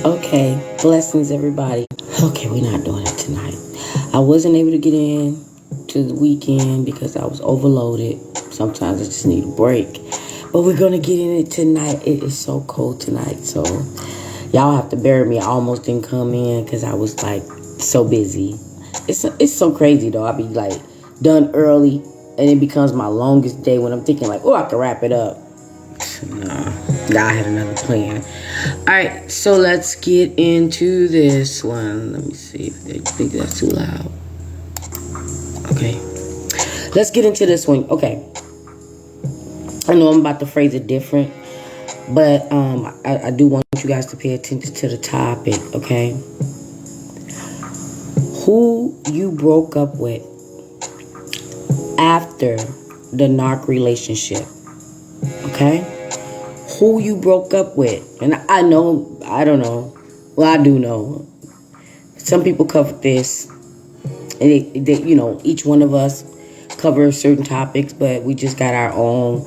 Okay, blessings everybody. Okay, we're not doing it tonight. I wasn't able to get in to the weekend because I was overloaded. Sometimes I just need a break. But we're gonna get in it tonight. It is so cold tonight, so y'all have to bear with me. I almost didn't come in because I was like so busy. It's so crazy though. I'll be like done early and it becomes my longest day when I'm thinking like, oh, I can wrap it up. No, I had another plan. Alright, so let's get into this one. Let me see if they think that's too loud. Okay. Let's get into this one. Okay. I know I'm about to phrase it different, but I do want you guys to pay attention to the topic, okay? Who you broke up with after the narc relationship, okay? Who you broke up with. And I don't know. Well, I do know. Some people cover this. And they, each one of us cover certain topics, but we just got our own,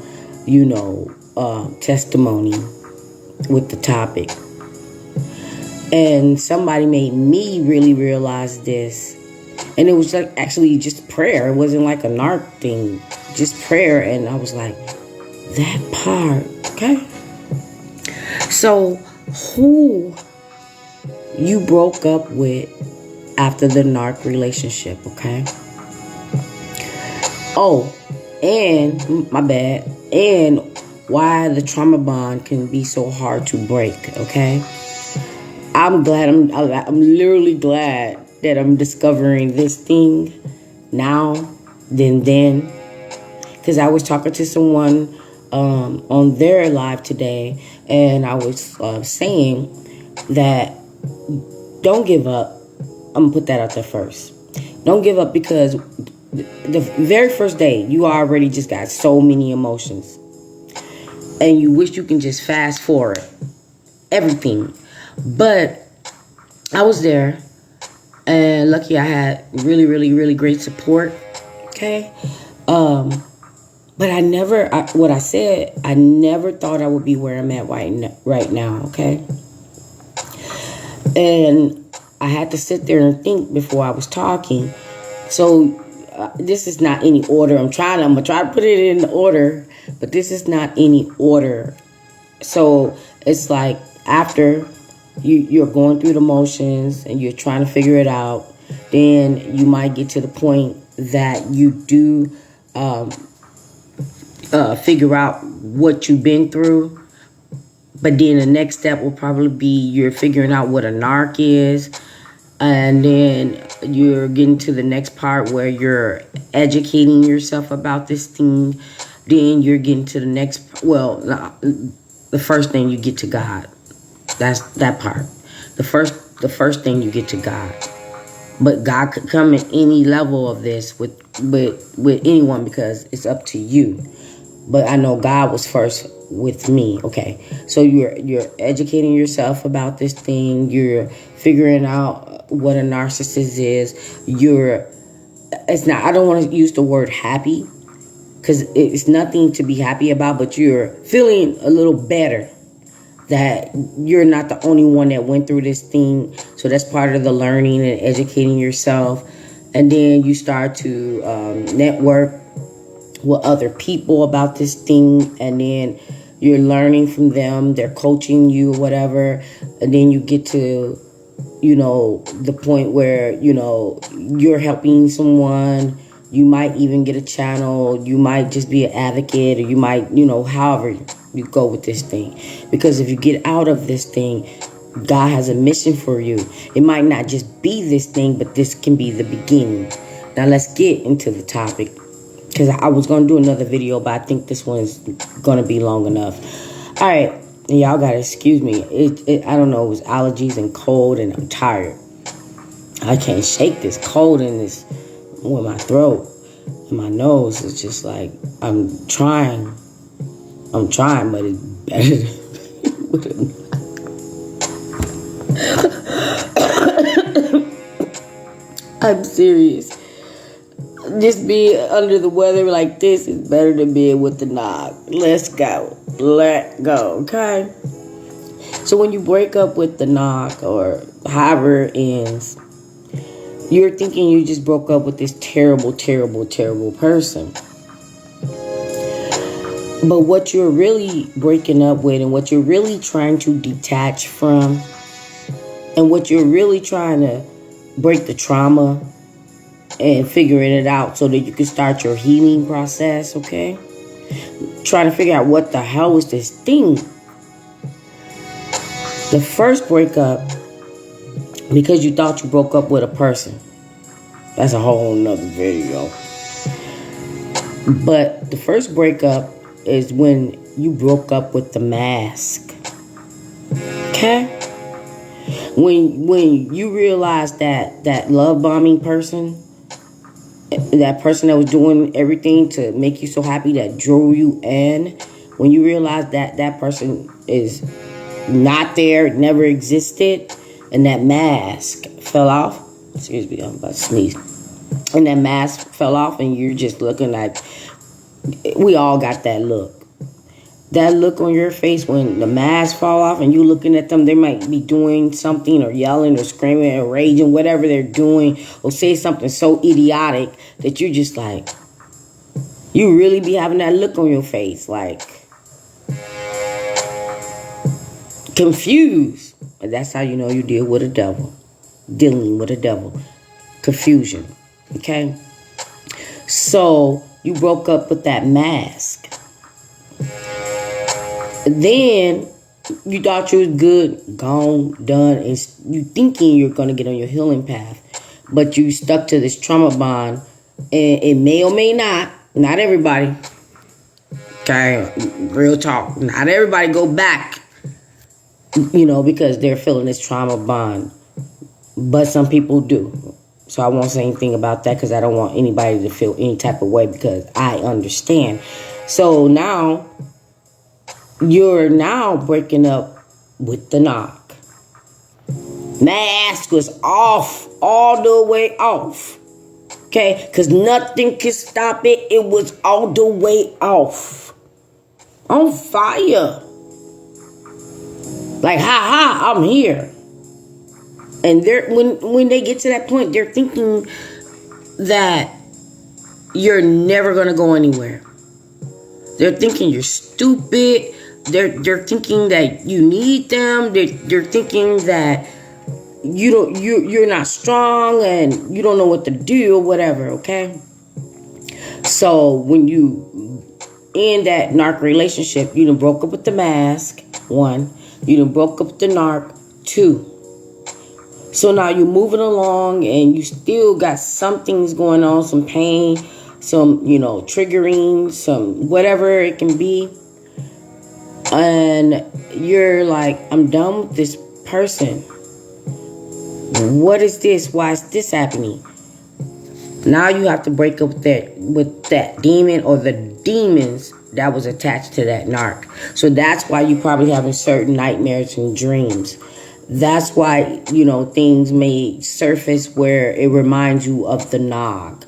testimony with the topic. And somebody made me really realize this. And it was like actually just prayer. It wasn't like a narc thing. Just prayer. And I was like, that part, okay? So, who you broke up with after the narc relationship, okay? Oh, and, my bad, and why the trauma bond can be so hard to break, okay? I'm literally glad that I'm discovering this thing now than then. Because I was talking to someone on their live today, and I was saying that don't give up. I'm going to put that out there first. Don't give up because the very first day, you already just got so many emotions. And you wish you can just fast forward everything. But I was there, and lucky I had really, really, really great support. Okay? But I never thought I would be where I'm at right now, okay? And I had to sit there and think before I was talking. So this is not any order. I'm going to try to put it in order, but this is not any order. So it's like after you're going through the motions and you're trying to figure it out, then you might get to the point that you do figure out what you've been through. But then the next step will probably be you're figuring out what a narc is. And then you're getting to the next part where you're educating yourself about this thing. Then you're getting to the next, the first thing you get to God. That's that part. The first thing you get to God. But God could come at any level of this with anyone because it's up to you. But I know God was first with me. Okay. So you're educating yourself about this thing. You're figuring out what a narcissist is. I don't want to use the word happy because it's nothing to be happy about, but you're feeling a little better that you're not the only one that went through this thing. So that's part of the learning and educating yourself. And then you start to network with other people about this thing, and then you're learning from them. They're coaching you, whatever. And then you get to, the point where, you're helping someone. You might even get a channel. You might just be an advocate, or you might, however you go with this thing. Because if you get out of this thing, God has a mission for you. It might not just be this thing, but this can be the beginning. Now let's get into the topic. Because I was going to do another video, but I think this one is going to be long enough. All right. And y'all got to excuse me. I don't know. It was allergies and cold, and I'm tired. I can't shake this cold in this with my throat and my nose. It's just like I'm trying, but it's better than I'm serious. Just being under the weather like this is better than being with the knock. Let's go. Let go, okay? So when you break up with the knock or however it ends, you're thinking you just broke up with this terrible, terrible, terrible person. But what you're really breaking up with and what you're really trying to detach from and what you're really trying to break the trauma and figuring it out so that you can start your healing process, okay? Trying to figure out what the hell is this thing. The first breakup, because you thought you broke up with a person. That's a whole nother video. But the first breakup is when you broke up with the mask. Okay? When you realize that love bombing person, that person that was doing everything to make you so happy, that drew you in, when you realize that person is not there, never existed, and that mask fell off. Excuse me, I'm about to sneeze. And that mask fell off and you're just looking like, we all got that look. That look on your face when the mask fall off and you looking at them, they might be doing something or yelling or screaming or raging, whatever they're doing, or say something so idiotic that you're just like, you really be having that look on your face, like confused. And that's how you know you deal with a devil. Dealing with a devil. Confusion. Okay? So you broke up with that mask. Then you thought you was good, gone, done, and you thinking you're going to get on your healing path. But you stuck to this trauma bond, and it may or may not everybody, okay, real talk, not everybody go back, because they're feeling this trauma bond. But some people do. So I won't say anything about that because I don't want anybody to feel any type of way because I understand. So now, you're now breaking up with the knock. Mask was off, all the way off. Okay? Because nothing can stop it. It was all the way off. On fire. Like, I'm here. And they're when they get to that point, they're thinking that you're never going to go anywhere. They're thinking you're stupid. They're thinking that you need them. They're thinking that you're not strong and you don't know what to do or whatever, okay? So when you end that narc relationship, you done broke up with the mask, 1. You done broke up with the narc, 2. So now you're moving along and you still got some things going on, some pain, some, triggering, some whatever it can be. And you're like, I'm done with this person. What is this? Why is this happening? Now you have to break up with that demon or the demons that was attached to that narc. So that's why you probably having certain nightmares and dreams. That's why, things may surface where it reminds you of the nog.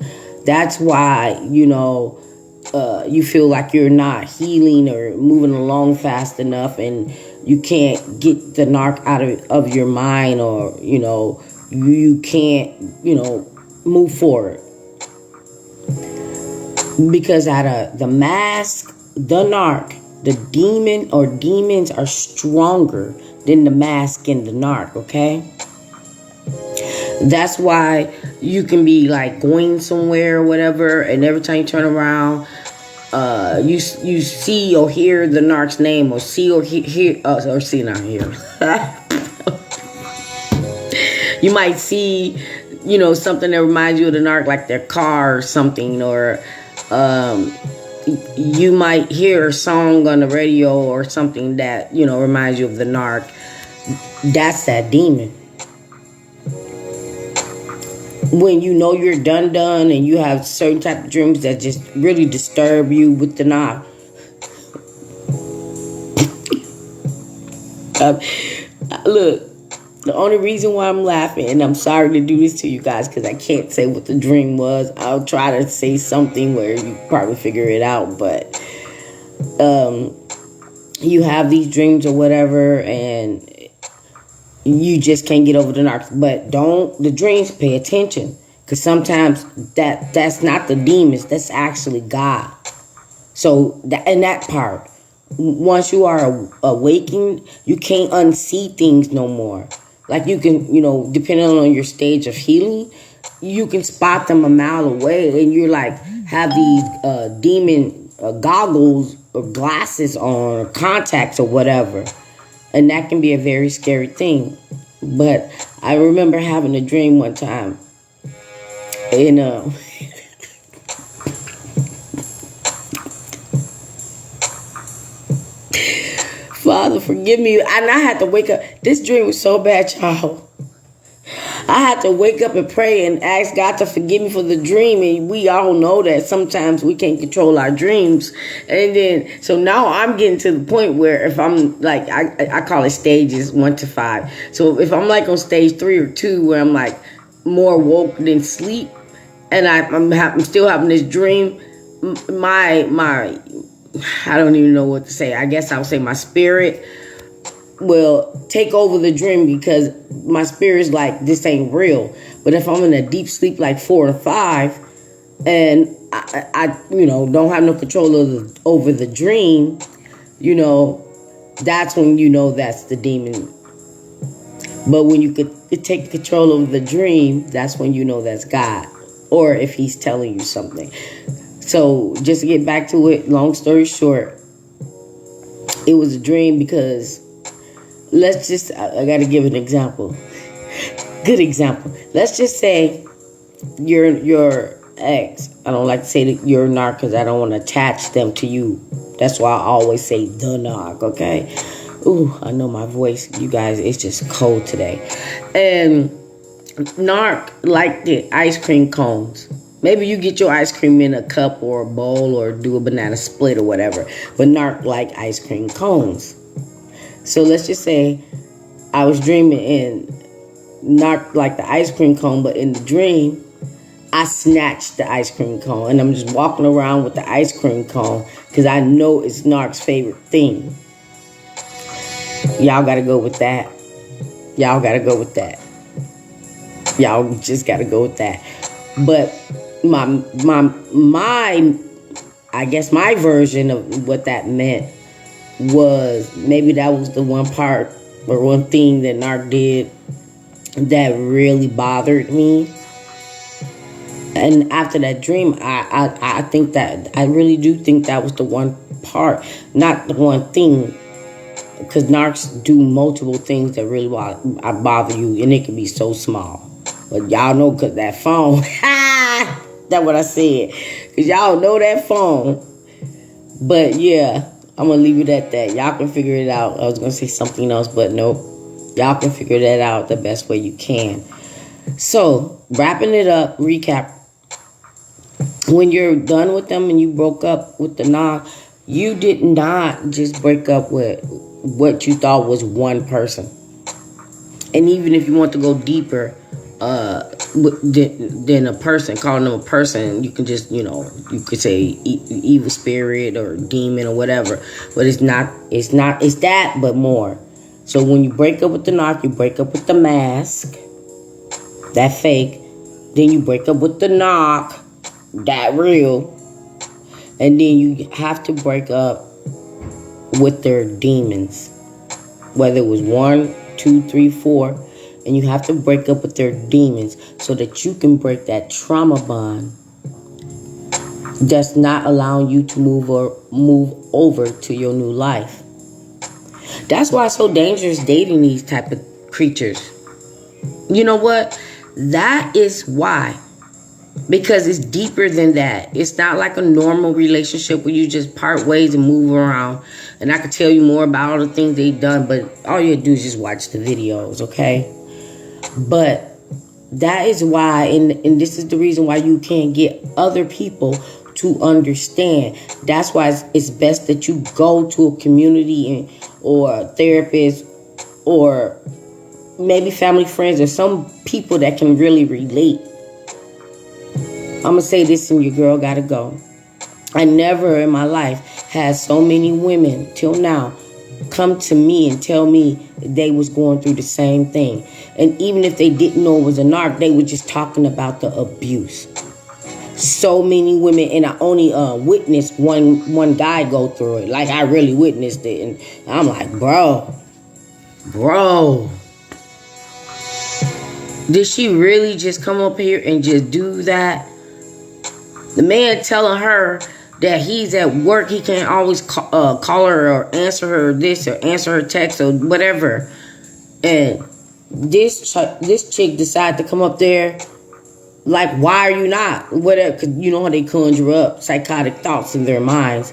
That's why, you feel like you're not healing or moving along fast enough and you can't get the narc out of your mind, or, you can't, move forward. Because out of the mask, the narc, the demon or demons are stronger than the mask and the narc, okay? That's why you can be like going somewhere or whatever, and every time you turn around, you see or hear the narc's name, or see or hear or see, not hear. You might see, something that reminds you of the narc, like their car or something, or you might hear a song on the radio or something that, reminds you of the narc. That's that demon. When you're done and you have certain type of dreams that just really disturb you with the narc. Look, the only reason why I'm laughing, and I'm sorry to do this to you guys because I can't say what the dream was. I'll try to say something where you probably figure it out, but you have these dreams or whatever, and you just can't get over the narcs. But don't the dreams, pay attention, because sometimes that's not the demons, that's actually God. So in that part, once you are awakened, you can't unsee things no more. Like you can, depending on your stage of healing, you can spot them a mile away, and you're like have these demon goggles or glasses on, or contacts or whatever, and that can be a very scary thing. But I remember having a dream one time, and Father, forgive me. And I had to wake up. This dream was so bad, y'all. I had to wake up and pray and ask God to forgive me for the dream. And we all know that sometimes we can't control our dreams. And then, so now I'm getting to the point where if I'm like, I call it stages 1 to 5. So if I'm like on stage 3 or 2, where I'm like more woke than sleep, and I'm still having this dream, my I don't even know what to say. I guess I would say my spirit will take over the dream, because my spirit's like, this ain't real. But if I'm in a deep sleep like 4 or 5, and I don't have no control over the dream, that's when that's the demon. But when you could take control of the dream, that's when that's God, or if he's telling you something. So just to get back to it, long story short, it was a dream because I got to give an example. Good example. Let's just say your ex. I don't like to say that you're a narc because I don't want to attach them to you. That's why I always say the narc, okay? Ooh, I know my voice, you guys, it's just cold today. And narc like the ice cream cones. Maybe you get your ice cream in a cup or a bowl or do a banana split or whatever. But narc like ice cream cones. So let's just say I was dreaming and narc like the ice cream cone, but in the dream, I snatched the ice cream cone. And I'm just walking around with the ice cream cone because I know it's narc's favorite thing. Y'all got to go with that. Y'all got to go with that. Y'all just got to go with that. But I guess my version of what that meant was maybe that was the one part or one thing that narc did that really bothered me. And after that dream, I think that I really do think that was the one part, not the one thing, because narcs do multiple things that really bother you, and it can be so small. But y'all know, because that phone, that's what I said, because y'all know that phone. But yeah, I'm going to leave it at that. Y'all can figure it out. I was going to say something else, but nope. Y'all can figure that out the best way you can. So, wrapping it up, recap. When you're done with them and you broke up with the narc, you did not just break up with what you thought was one person. And even if you want to go deeper than a person, calling them a person, you can just, you could say evil spirit or demon or whatever. But it's that, but more. So when you break up with the narc, you break up with the mask, that fake. Then you break up with the narc, that real. And then you have to break up with their demons. Whether it was 1, 2, 3, 4. And you have to break up with their demons so that you can break that trauma bond that's not allowing you to move over to your new life. That's why it's so dangerous dating these type of creatures. You know what? That is why. Because it's deeper than that. It's not like a normal relationship where you just part ways and move around. And I could tell you more about all the things they've done, but all you do is just watch the videos, okay? But that is why, and this is the reason why you can't get other people to understand. That's why it's best that you go to a community or a therapist or maybe family friends or some people that can really relate. I'm going to say this and your girl got to go. I never in my life had so many women till now come to me and tell me they was going through the same thing. And even if they didn't know it was a narc, they were just talking about the abuse. So many women, and I only witnessed one guy go through it. Like, I really witnessed it, and I'm like, bro, did she really just come up here and just do that? The man telling her that he's at work, he can't always call her or answer her this or answer her text or whatever. And this chick decided to come up there. Like, why are you not? Whatever, because you know how they conjure up psychotic thoughts in their minds.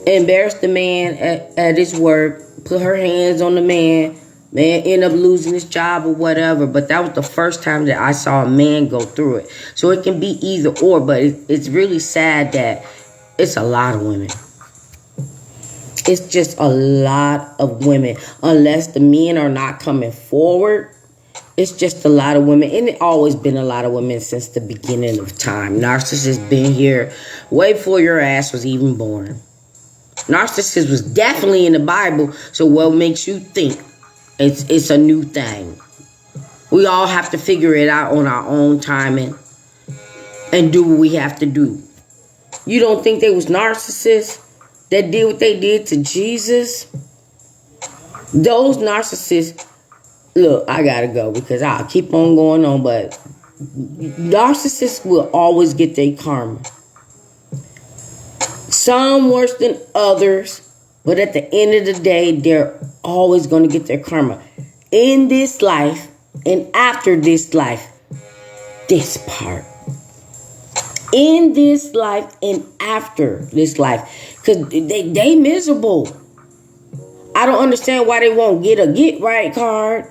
Embarrass the man at his work, put her hands on the man end up losing his job or whatever. But that was the first time that I saw a man go through it. So it can be either or, but it's really sad that it's a lot of women. It's just a lot of women. Unless the men are not coming forward, it's just a lot of women. And it always been a lot of women since the beginning of time. Narcissists been here way before your ass was even born. Narcissist was definitely in the Bible. So what makes you think it's a new thing? We all have to figure it out on our own timing and do what we have to do. You don't think they was narcissists that did what they did to Jesus? Those narcissists, look, I gotta go because I'll keep on going on, but narcissists will always get their karma. Some worse than others, but at the end of the day, they're always going to get their karma. In this life and after this life, this part. In this life and after this life. Because they miserable. I don't understand why they won't get a get right card.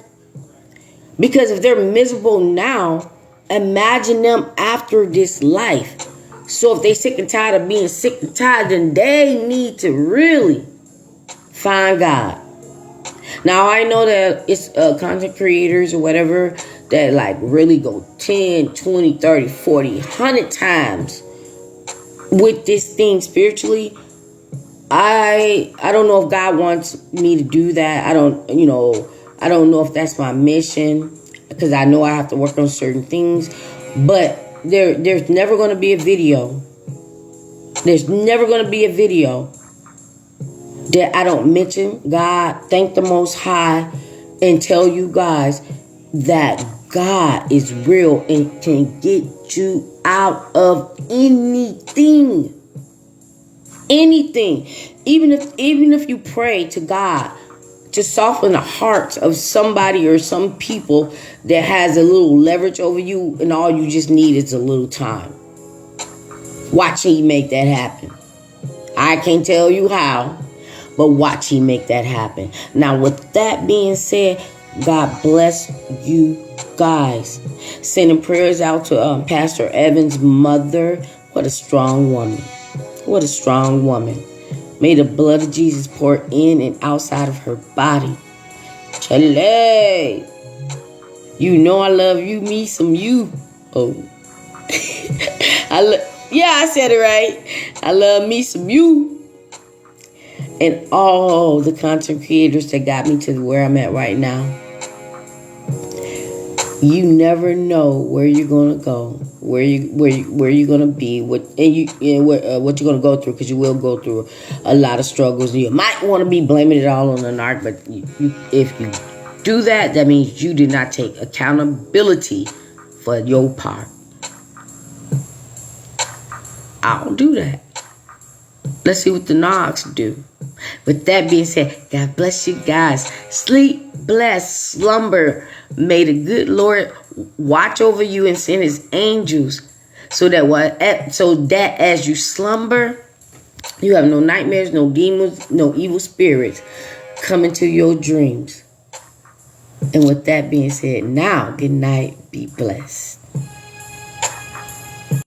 Because if they're miserable now, imagine them after this life. So if they sick and tired of being sick and tired, then they need to really find God. Now, I know that it's content creators or whatever that like really go 10, 20, 30, 40, 100 times with this thing spiritually. I don't know if God wants me to do that. I don't know if that's my mission, because I know I have to work on certain things. But there's never going to be a video. There's never going to be a video that I don't mention God, thank the Most High, and tell you guys that God is real and can get you out of anything. Anything. Even if you pray to God to soften the hearts of somebody or some people that has a little leverage over you, and all you just need is a little time. Watch Him make that happen. I can't tell you how, but watch Him make that happen. Now, with that being said, God bless you guys. Sending prayers out to Pastor Evan's mother. What a strong woman. What a strong woman. May the blood of Jesus pour in and outside of her body. Chale. You know I love you, me some you. Oh. I said it right. I love me some you. And all the content creators that got me to where I'm at right now. You never know where you're gonna go, where you're gonna be, what you're gonna go through, because you will go through a lot of struggles. You might want to be blaming it all on the narc, but if you do that, that means you did not take accountability for your part. I don't do that. Let's see what the narcs do. With that being said, God bless you guys. Sleep, bless, slumber. May the good Lord watch over you and send His angels so that as you slumber, you have no nightmares, no demons, no evil spirits come into your dreams. And with that being said, now, good night. Be blessed.